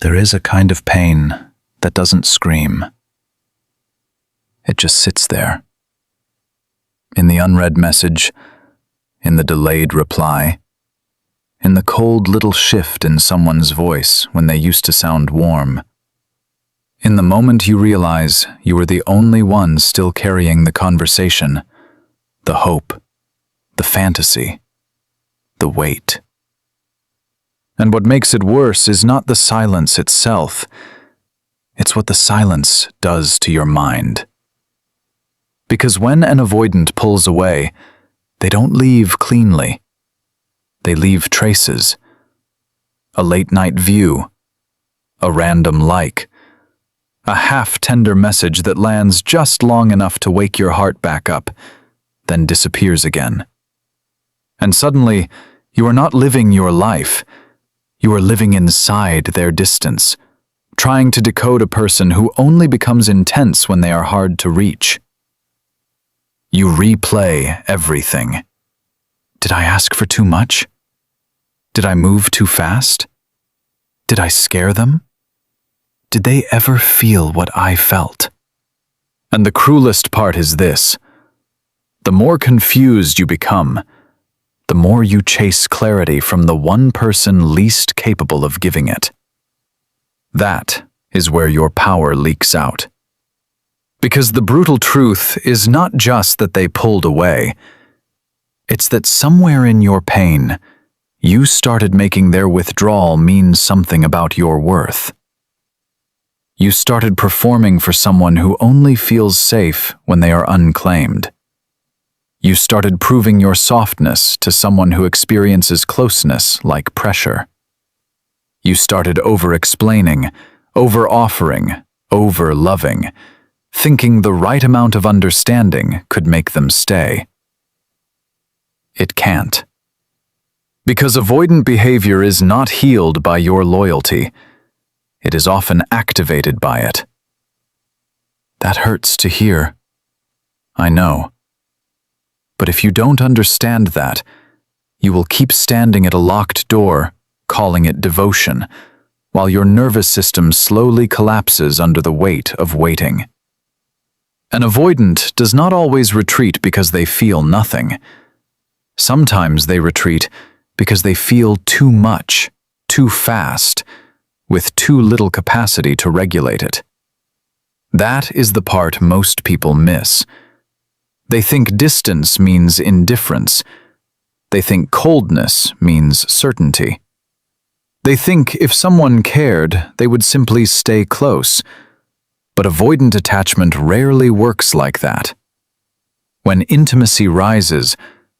There is a kind of pain that doesn't scream. It just sits there. In the unread message, in the delayed reply, in the cold little shift in someone's voice when they used to sound warm. In the moment you realize you are the only one still carrying the conversation, the hope, the fantasy, the weight. And what makes it worse is not the silence itself, it's what the silence does to your mind. Because when an avoidant pulls away, they don't leave cleanly. They leave traces. A late-night view. A random like. A half-tender message that lands just long enough to wake your heart back up, then disappears again. And suddenly, you are not living your life. You are living inside their distance, trying to decode a person who only becomes intense when they are hard to reach. You replay everything. Did I ask for too much? Did I move too fast? Did I scare them? Did they ever feel what I felt? And the cruelest part is this. The more confused you become, the more you chase clarity from the one person least capable of giving it. That is where your power leaks out. Because the brutal truth is not just that they pulled away, it's that somewhere in your pain, you started making their withdrawal mean something about your worth. You started performing for someone who only feels safe when they are unclaimed. You started proving your softness to someone who experiences closeness like pressure. You started over-explaining, over-offering, over-loving, thinking the right amount of understanding could make them stay. It can't. Because avoidant behavior is not healed by your loyalty, it is often activated by it. That hurts to hear. I know. But if you don't understand that, you will keep standing at a locked door, calling it devotion, while your nervous system slowly collapses under the weight of waiting. An avoidant does not always retreat because they feel nothing. Sometimes they retreat because they feel too much, too fast, with too little capacity to regulate it. That is the part most people miss. They think distance means indifference. They think coldness means certainty. They think if someone cared, they would simply stay close. But avoidant attachment rarely works like that. When intimacy rises,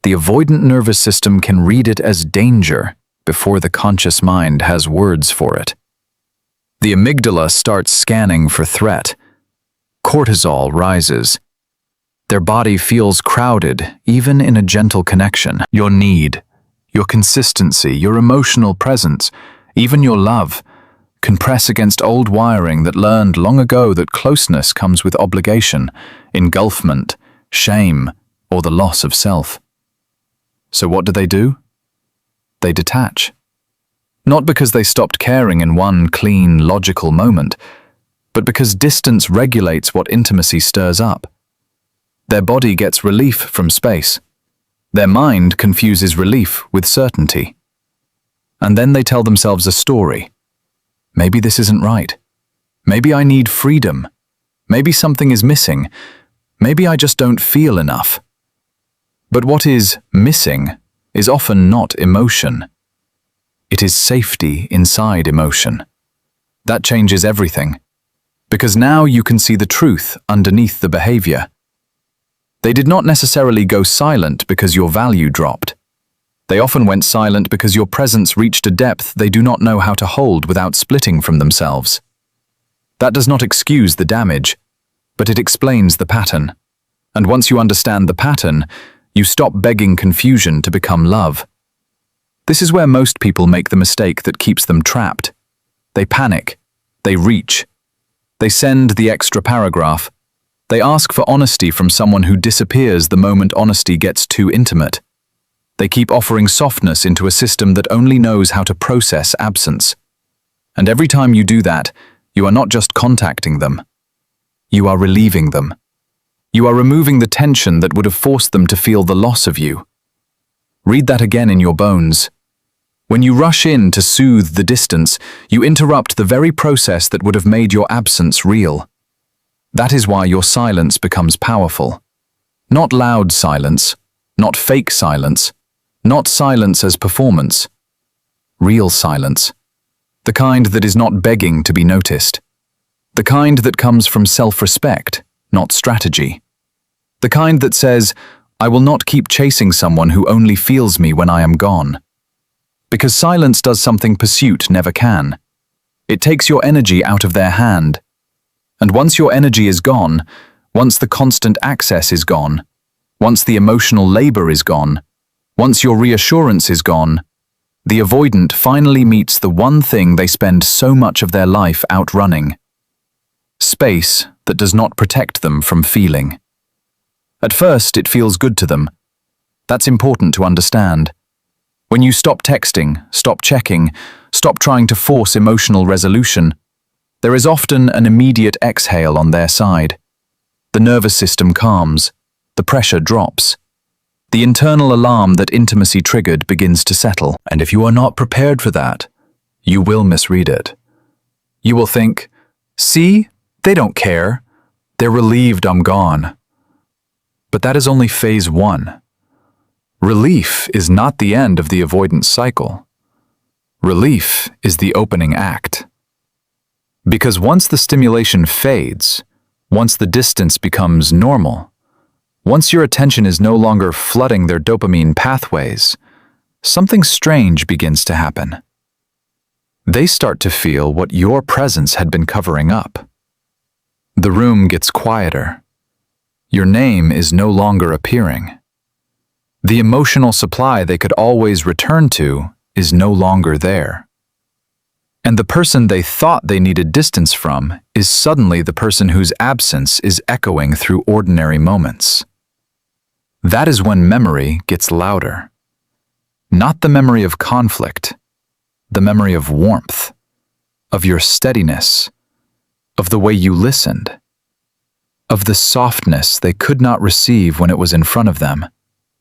the avoidant nervous system can read it as danger before the conscious mind has words for it. The amygdala starts scanning for threat. Cortisol rises. Their body feels crowded, even in a gentle connection. Your need, your consistency, your emotional presence, even your love, can press against old wiring that learned long ago that closeness comes with obligation, engulfment, shame, or the loss of self. So what do? They detach. Not because they stopped caring in one clean, logical moment, but because distance regulates what intimacy stirs up. Their body gets relief from space. Their mind confuses relief with certainty. And then they tell themselves a story. Maybe this isn't right. Maybe I need freedom. Maybe something is missing. Maybe I just don't feel enough. But what is missing is often not emotion. It is safety inside emotion. That changes everything. Because now you can see the truth underneath the behavior. They did not necessarily go silent because your value dropped. They often went silent because your presence reached a depth they do not know how to hold without splitting from themselves. That does not excuse the damage, but it explains the pattern. And once you understand the pattern, you stop begging confusion to become love. This is where most people make the mistake that keeps them trapped. They panic. They reach. They send the extra paragraph. They ask for honesty from someone who disappears the moment honesty gets too intimate. They keep offering softness into a system that only knows how to process absence. And every time you do that, you are not just contacting them. You are relieving them. You are removing the tension that would have forced them to feel the loss of you. Read that again in your bones. When you rush in to soothe the distance, you interrupt the very process that would have made your absence real. That is why your silence becomes powerful. Not loud silence, not fake silence, not silence as performance. Real silence. The kind that is not begging to be noticed. The kind that comes from self-respect, not strategy. The kind that says, I will not keep chasing someone who only feels me when I am gone. Because silence does something pursuit never can. It takes your energy out of their hand. And once your energy is gone, once the constant access is gone, once the emotional labor is gone, once your reassurance is gone, the avoidant finally meets the one thing they spend so much of their life outrunning. Space that does not protect them from feeling. At first, it feels good to them. That's important to understand. When you stop texting, stop checking, stop trying to force emotional resolution, there is often an immediate exhale on their side. The nervous system calms, the pressure drops. The internal alarm that intimacy triggered begins to settle, and if you are not prepared for that, you will misread it. You will think, see, they don't care. They're relieved I'm gone. But that is only phase 1. Relief is not the end of the avoidance cycle. Relief is the opening act. Because once the stimulation fades, once the distance becomes normal, once your attention is no longer flooding their dopamine pathways, something strange begins to happen. They start to feel what your presence had been covering up. The room gets quieter. Your name is no longer appearing. The emotional supply they could always return to is no longer there. And the person they thought they needed distance from is suddenly the person whose absence is echoing through ordinary moments. That is when memory gets louder. Not the memory of conflict, the memory of warmth, of your steadiness, of the way you listened, of the softness they could not receive when it was in front of them,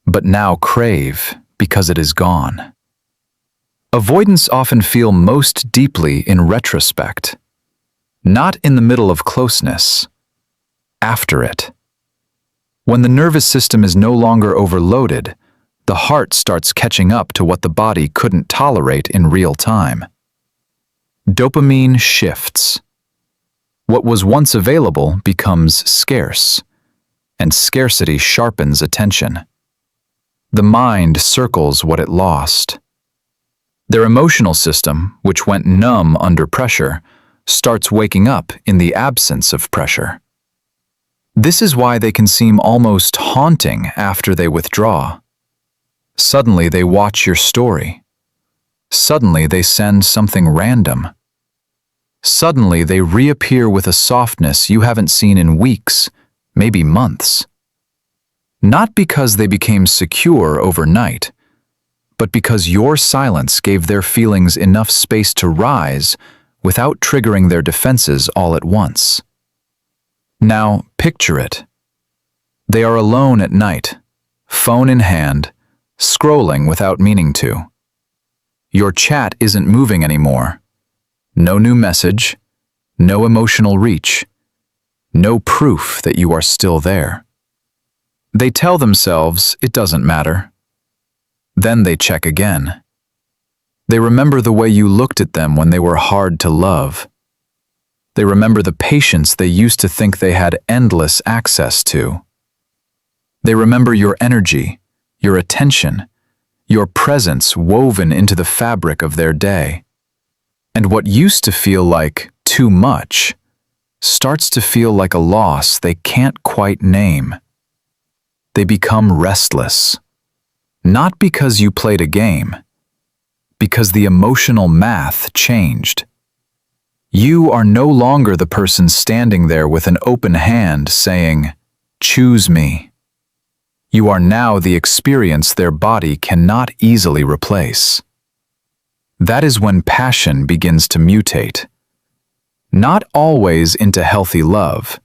but now crave because it is gone. Avoidants often feel most deeply in retrospect, not in the middle of closeness, after it. When the nervous system is no longer overloaded, the heart starts catching up to what the body couldn't tolerate in real time. Dopamine shifts. What was once available becomes scarce, and scarcity sharpens attention. The mind circles what it lost. Their emotional system, which went numb under pressure, starts waking up in the absence of pressure. This is why they can seem almost haunting after they withdraw. Suddenly they watch your story. Suddenly they send something random. Suddenly they reappear with a softness you haven't seen in weeks, maybe months. Not because they became secure overnight, but because your silence gave their feelings enough space to rise without triggering their defenses all at once. Now, picture it. They are alone at night, phone in hand, scrolling without meaning to. Your chat isn't moving anymore. No new message, no emotional reach, no proof that you are still there. They tell themselves it doesn't matter. Then they check again. They remember the way you looked at them when they were hard to love. They remember the patience they used to think they had endless access to. They remember your energy, your attention, your presence woven into the fabric of their day. And what used to feel like too much starts to feel like a loss they can't quite name. They become restless. Not because you played a game, because the emotional math changed. You are no longer the person standing there with an open hand saying, "Choose me." You are now the experience their body cannot easily replace. That is when passion begins to mutate. Not always into healthy love,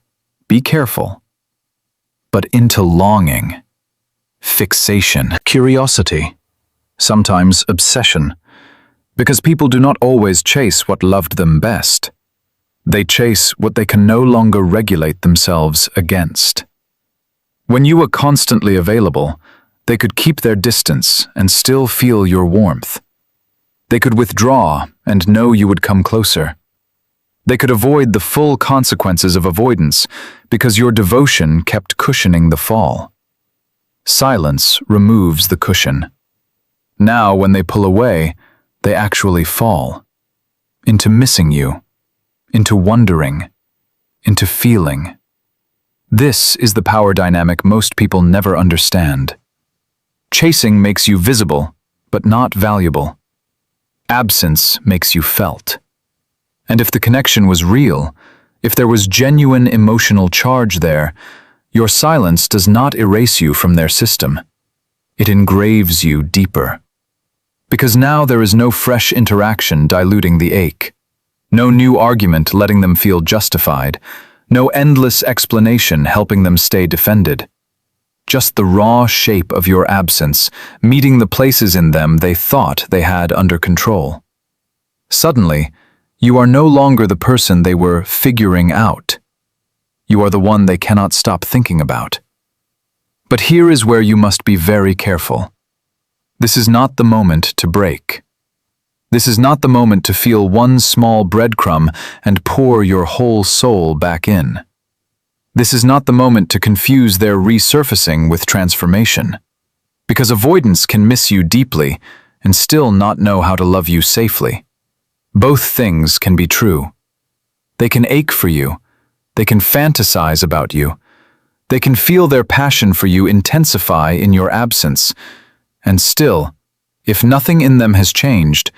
be careful, but into longing, fixation, curiosity, sometimes obsession, because people do not always chase what loved them best. They chase what they can no longer regulate themselves against. When you were constantly available, they could keep their distance and still feel your warmth. They could withdraw and know you would come closer. They could avoid the full consequences of avoidance because your devotion kept cushioning the fall. Silence removes the cushion. Now, when they pull away, they actually fall. Into missing you, into wondering, into feeling. This is the power dynamic most people never understand. Chasing makes you visible, but not valuable. Absence makes you felt. And if the connection was real, if there was genuine emotional charge there, your silence does not erase you from their system. It engraves you deeper. Because now there is no fresh interaction diluting the ache, no new argument letting them feel justified, no endless explanation helping them stay defended. Just the raw shape of your absence, meeting the places in them they thought they had under control. Suddenly, you are no longer the person they were figuring out. You are the one they cannot stop thinking about. But here is where you must be very careful. This is not the moment to break. This is not the moment to feel one small breadcrumb and pour your whole soul back in. This is not the moment to confuse their resurfacing with transformation. Because avoidance can miss you deeply and still not know how to love you safely. Both things can be true. They can ache for you. They can fantasize about you. They can feel their passion for you intensify in your absence. And still, if nothing in them has changed,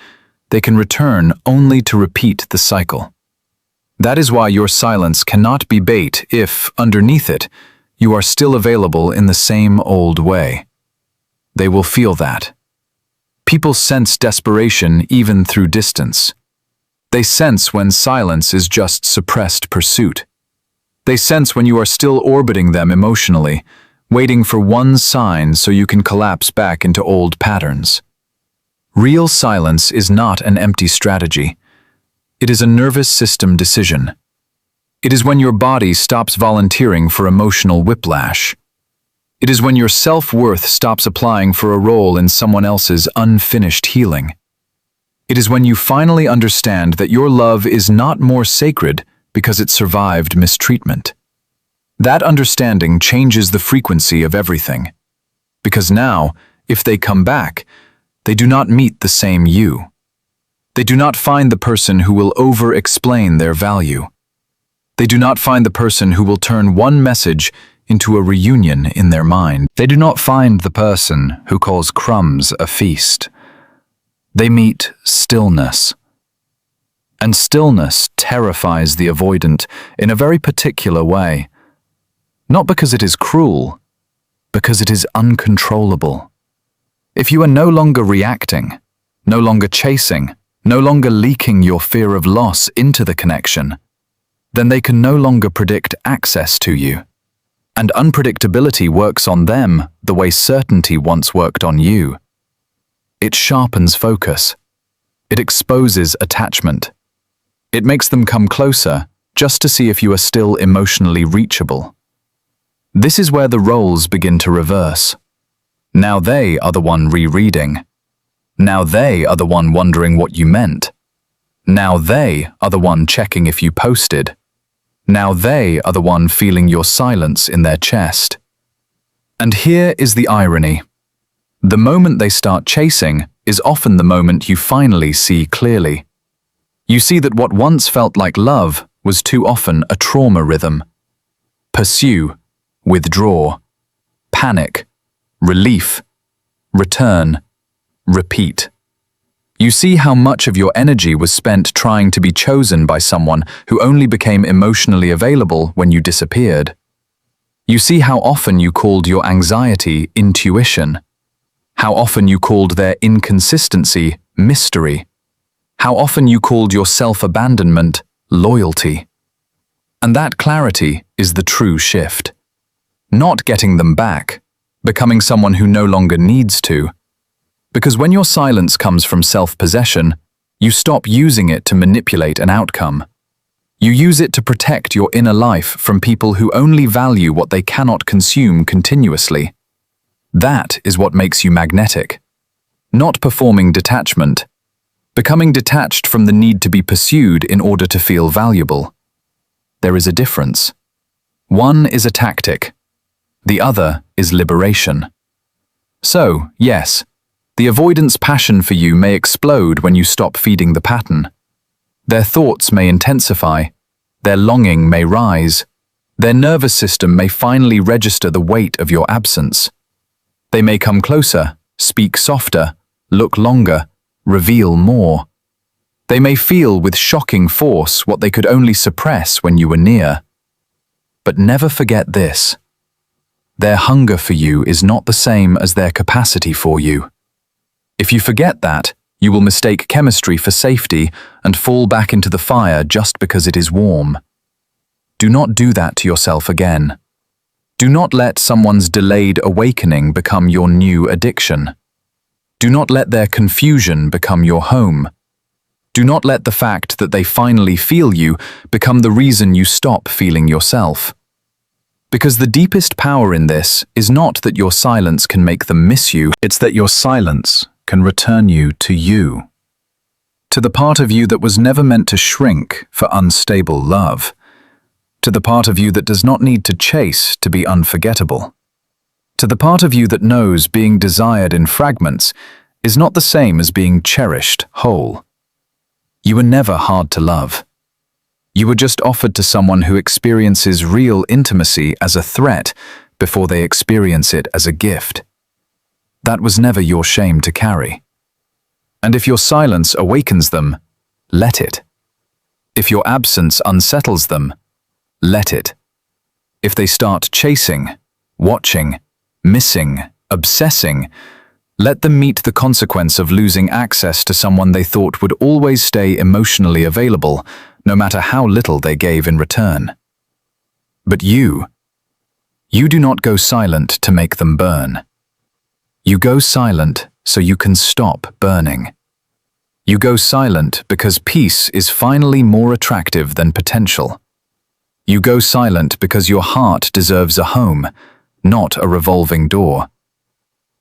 they can return only to repeat the cycle. That is why your silence cannot be bait if, underneath it, you are still available in the same old way. They will feel that. People sense desperation even through distance. They sense when silence is just suppressed pursuit. They sense when you are still orbiting them emotionally, waiting for one sign so you can collapse back into old patterns. Real silence is not an empty strategy. It is a nervous system decision. It is when your body stops volunteering for emotional whiplash. It is when your self-worth stops applying for a role in someone else's unfinished healing. It is when you finally understand that your love is not more sacred because it survived mistreatment. That understanding changes the frequency of everything. Because now, if they come back, they do not meet the same you. They do not find the person who will over-explain their value. They do not find the person who will turn one message into a reunion in their mind. They do not find the person who calls crumbs a feast. They meet stillness. And stillness terrifies the avoidant in a very particular way. Not because it is cruel, because it is uncontrollable. If you are no longer reacting, no longer chasing, no longer leaking your fear of loss into the connection, then they can no longer predict access to you. And unpredictability works on them the way certainty once worked on you. It sharpens focus. It exposes attachment. It makes them come closer just to see if you are still emotionally reachable. This is where the roles begin to reverse. Now they are the one rereading. Now they are the one wondering what you meant. Now they are the one checking if you posted. Now they are the one feeling your silence in their chest. And here is the irony. The moment they start chasing is often the moment you finally see clearly. You see that what once felt like love was too often a trauma rhythm. Pursue, withdraw, panic, relief, return, repeat. You see how much of your energy was spent trying to be chosen by someone who only became emotionally available when you disappeared. You see how often you called your anxiety intuition, how often you called their inconsistency mystery, how often you called your self-abandonment loyalty. And that clarity is the true shift. Not getting them back, becoming someone who no longer needs to. Because when your silence comes from self-possession, you stop using it to manipulate an outcome. You use it to protect your inner life from people who only value what they cannot consume continuously. That is what makes you magnetic. Not performing detachment. Becoming detached from the need to be pursued in order to feel valuable. There is a difference. One is a tactic. The other is liberation. So, yes, the avoidance passion for you may explode when you stop feeding the pattern. Their thoughts may intensify, their longing may rise, their nervous system may finally register the weight of your absence. They may come closer, speak softer, look longer, reveal more. They may feel with shocking force what they could only suppress when you were near. But never forget this. Their hunger for you is not the same as their capacity for you. If you forget that, you will mistake chemistry for safety and fall back into the fire just because it is warm. Do not do that to yourself again. Do not let someone's delayed awakening become your new addiction. Do not let their confusion become your home. Do not let the fact that they finally feel you become the reason you stop feeling yourself. Because the deepest power in this is not that your silence can make them miss you, it's that your silence can return you to you. To the part of you that was never meant to shrink for unstable love. To the part of you that does not need to chase to be unforgettable. To the part of you that knows being desired in fragments is not the same as being cherished whole. You were never hard to love. You were just offered to someone who experiences real intimacy as a threat before they experience it as a gift. That was never your shame to carry. And if your silence awakens them, let it. If your absence unsettles them, let it. If they start chasing, watching, missing, obsessing, let them meet the consequence of losing access to someone they thought would always stay emotionally available, no matter how little they gave in return. But you do not go silent to make them burn. You go silent so you can stop burning. You go silent because peace is finally more attractive than potential. You go silent because your heart deserves a home, not a revolving door.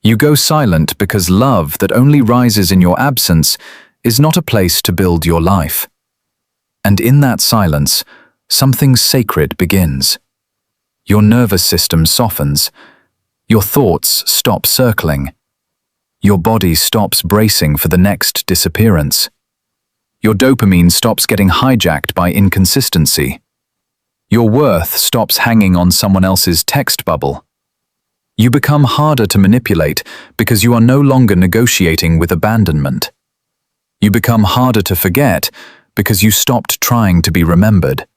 You go silent because love that only rises in your absence is not a place to build your life. And in that silence, something sacred begins. Your nervous system softens. Your thoughts stop circling. Your body stops bracing for the next disappearance. Your dopamine stops getting hijacked by inconsistency. Your worth stops hanging on someone else's text bubble. You become harder to manipulate because you are no longer negotiating with abandonment. You become harder to forget because you stopped trying to be remembered.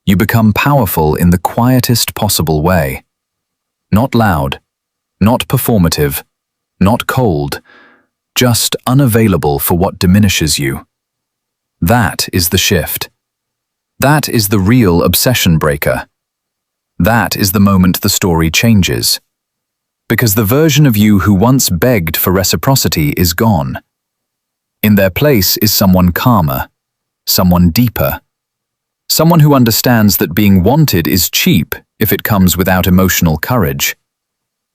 You become powerful in the quietest possible way. Not loud, not performative, not cold, just unavailable for what diminishes you. That is the shift. That is the real obsession breaker. That is the moment the story changes. Because the version of you who once begged for reciprocity is gone. In their place is someone calmer, someone deeper. Someone who understands that being wanted is cheap if it comes without emotional courage.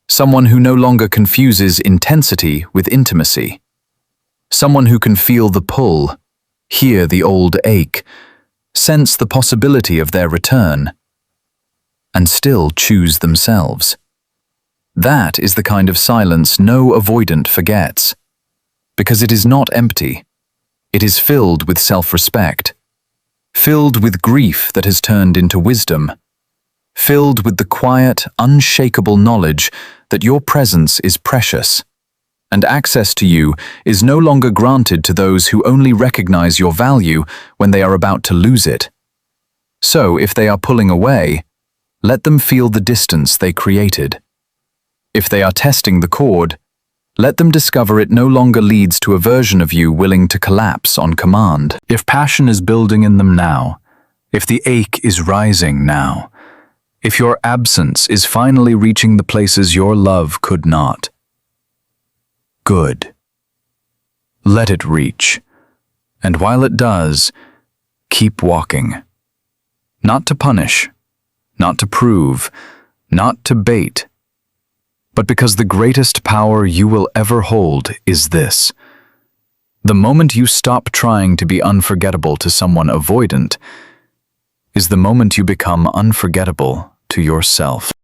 Someone who no longer confuses intensity with intimacy. Someone who can feel the pull, hear the old ache, sense the possibility of their return, and still choose themselves. That is the kind of silence no avoidant forgets, because it is not empty. It is filled with self-respect, filled with grief that has turned into wisdom, filled with the quiet, unshakable knowledge that your presence is precious, and access to you is no longer granted to those who only recognize your value when they are about to lose it. So, if they are pulling away, let them feel the distance they created. If they are testing the cord, Let them discover it no longer leads to a version of you willing to collapse on command. If passion is building in them now, if the ache is rising now, if your absence is finally reaching the places your love could not, good. Let it reach. And while it does, keep walking. Not to punish, not to prove, not to bait, but because the greatest power you will ever hold is this. The moment you stop trying to be unforgettable to someone avoidant is the moment you become unforgettable to yourself.